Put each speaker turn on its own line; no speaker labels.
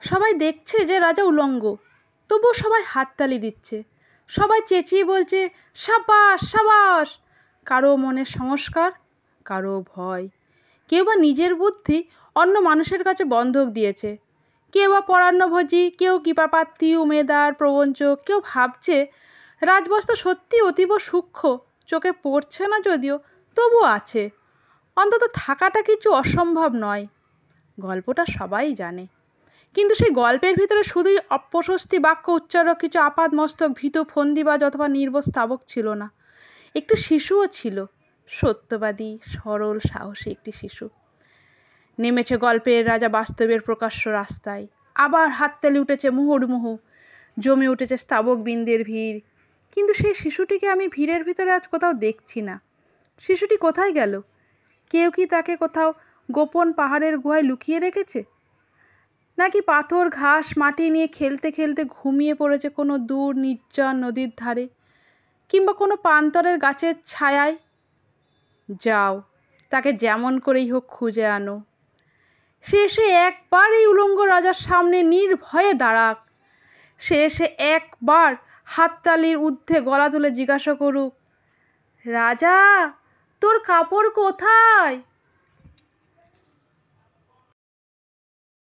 সবাই দেখছে যে রাজা উলঙ্গ, তবুও সবাই হাততালি দিচ্ছে, সবাই চেঁচিয়ে বলছে সাবাস সাবাস। কারো মনে সংস্কার, কারো ভয়, কেউ বা নিজের বুদ্ধি অন্য মানুষের কাছে বন্ধক দিয়েছে, কেউ বা পরান্নভোজী, কেউ কৃপাপ্রার্থী, উমেদার, প্রবঞ্চক। কেউ ভাবছে রাজবস্ত্র সত্যি অতীব সূক্ষ্ম, চোখে পড়ছে না যদিও, তবু আছে, অন্তত থাকাটা কিছু অসম্ভব নয়। গল্পটা সবাই জানে, কিন্তু সেই গল্পের ভিতরে শুধুই অপ্রশস্তি বাক্য উচ্চারক কিছু আপাদ মস্তক ভীত ফন্দিবাজ অথবা নির্বোধ স্তাবক ছিল না, একটু শিশুও ছিল, সত্যবাদী সরল সাহসী একটি শিশু। নেমেছে গল্পের রাজা বাস্তবের প্রকাশ্য রাস্তায়, আবার হাততালি উঠেছে মুহুর্মুহু, জমে উঠেছে স্তাবক বৃন্দের ভিড়। কিন্তু সেই শিশুটিকে আমি ভিড়ের ভিতরে আজ কোথাও দেখছি না। শিশুটি কোথায় গেল? কেউ কি তাকে কোথাও গোপন পাহাড়ের গুহায় লুকিয়ে রেখেছে, নাকি পাথর ঘাস মাটি নিয়ে খেলতে খেলতে ঘুমিয়ে পড়েছে কোনো দূর নির্জন নদীর ধারে, কিংবা কোনো প্রান্তরের গাছের ছায়ায়? যাও, তাকে যেমন করেই হোক খুঁজে আনো। সে এসে একবার এই উলঙ্গ রাজার সামনে নির্ভয়ে দাঁড়াক। সে এসে একবার হাততালির ঊর্ধ্বে গলা তুলে জিজ্ঞাসা করুক, রাজা তোর কাপড় কোথায়?